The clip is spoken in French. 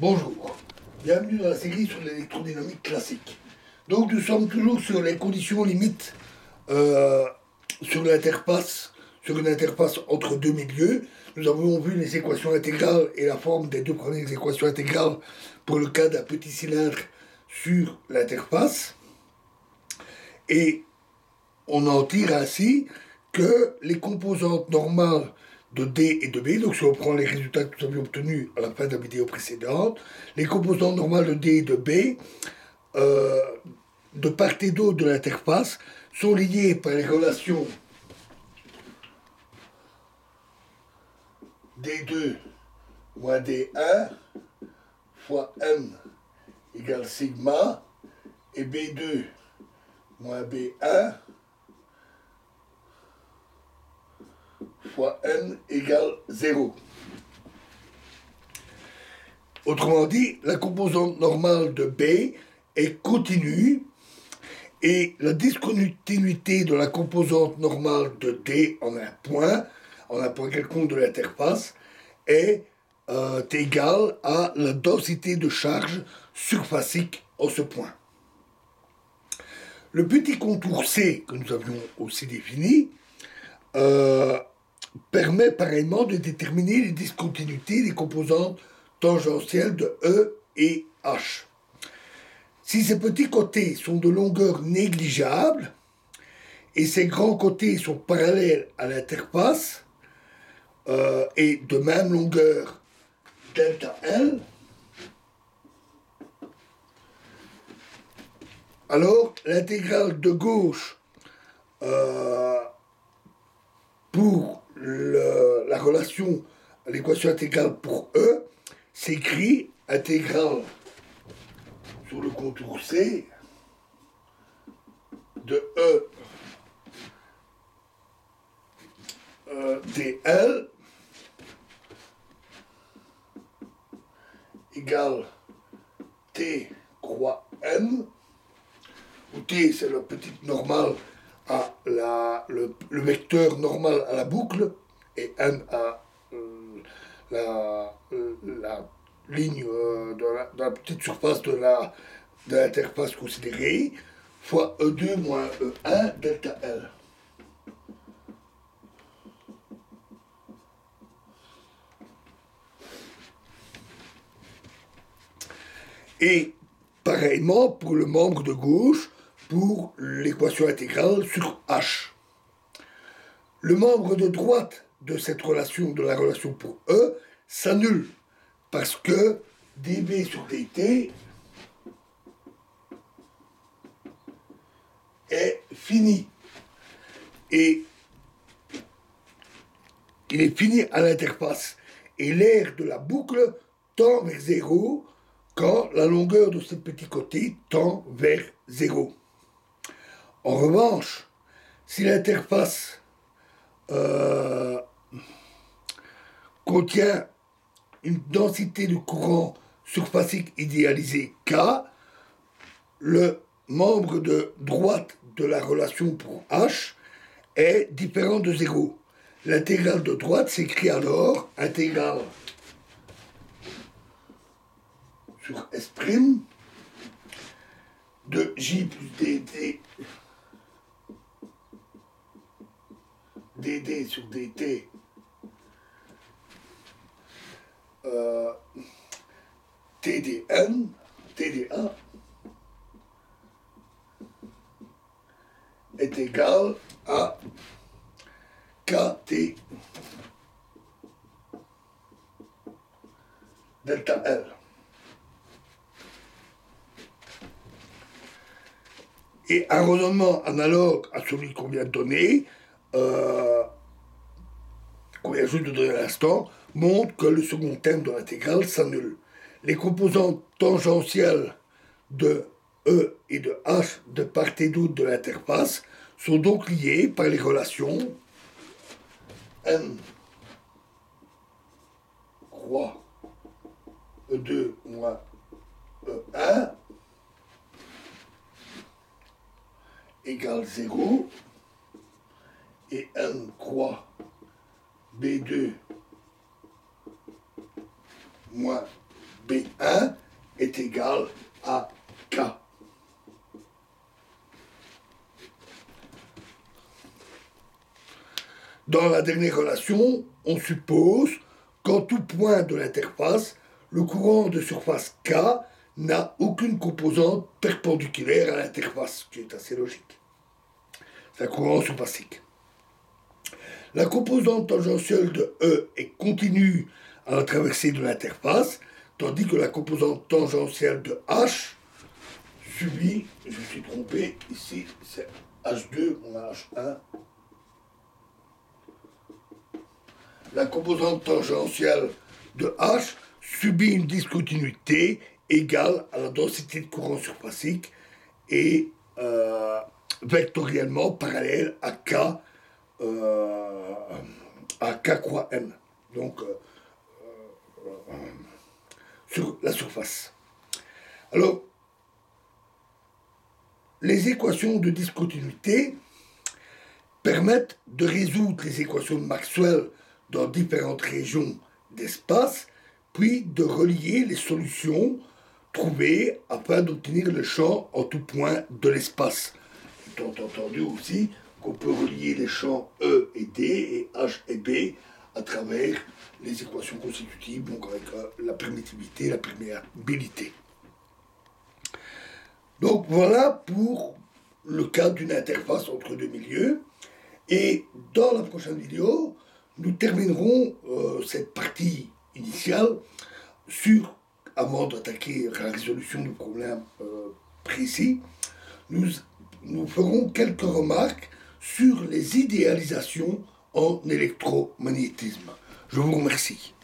Bonjour, bienvenue dans la série sur l'électrodynamique classique. Donc nous sommes toujours sur les conditions limites sur l'interface, sur une interface entre deux milieux. Nous avons vu les équations intégrales et la forme des deux premières équations intégrales pour le cas d'un petit cylindre sur l'interface. Et on en tire ainsi que les composantes normales de D et de B, donc si on prend les résultats que nous avions obtenus à la fin de la vidéo précédente, les composantes normales de D et de B, euh, de part et d'autre de l'interface, sont liées par les relations D2 moins D1 fois M égale sigma et B2 moins B1 fois N égale 0. Autrement dit, la composante normale de B est continue et la discontinuité de la composante normale de D en un point quelconque de l'interface, est égale à la densité de charge surfacique en ce point. Le petit contour C que nous avions aussi défini permet pareillement de déterminer les discontinuités des composantes tangentielles de E et H. Si ces petits côtés sont de longueur négligeable et ces grands côtés sont parallèles à l'interface et de même longueur delta L, alors l'intégrale de gauche pour la relation, l'équation intégrale pour E, s'écrit intégrale sur le contour C de E dl égale T croix M, où T c'est le petit normal à le vecteur normal à la boucle et M à la ligne de la petite surface de l'interface considérée, fois E2 moins E1 delta L. Et pareillement pour le membre de gauche, pour l'équation intégrale sur H. Le membre de droite de cette relation, de la relation pour E, s'annule parce que dB sur dt est fini. Et il est fini à l'interface. Et l'aire de la boucle tend vers 0 quand la longueur de ce petit côté tend vers 0. En revanche, si l'interface contient une densité de courant surfacique idéalisée K, le membre de droite de la relation pour H est différent de 0. L'intégrale de droite s'écrit alors intégrale sur S' de J plus dd sur dt TDN, TDA est égal à KT delta L. Et un raisonnement analogue à celui qu'on vient de donner, qu'on vient juste de donner à l'instant, montre que le second terme de l'intégrale s'annule. Les composantes tangentielles de E et de H de part et d'autre de l'interface sont donc liées par les relations N croix E2 moins E1 égale 0 et N croix B2 moins B1 est égal à K. Dans la dernière relation, on suppose qu'en tout point de l'interface, le courant de surface K n'a aucune composante perpendiculaire à l'interface, ce qui est assez logique. C'est un courant surfacique. La composante tangentielle de E est continue à la traversée de l'interface, tandis que la composante tangentielle de H subit, je me suis trompé, ici c'est H2, on a H1. La composante tangentielle de H subit une discontinuité égale à la densité de courant surfacique et vectoriellement parallèle à K croix M. Donc sur la surface. Alors, les équations de discontinuité permettent de résoudre les équations de Maxwell dans différentes régions d'espace, puis de relier les solutions trouvées afin d'obtenir le champ en tout point de l'espace. Étant entendu aussi qu'on peut relier les champs E et D et H et B à travers les équations constitutives, donc avec la permittivité et la perméabilité. Donc voilà pour le cas d'une interface entre deux milieux. Et dans la prochaine vidéo, nous terminerons cette partie initiale avant d'attaquer la résolution du problème précis, nous ferons quelques remarques sur les idéalisations en électromagnétisme. Je vous remercie.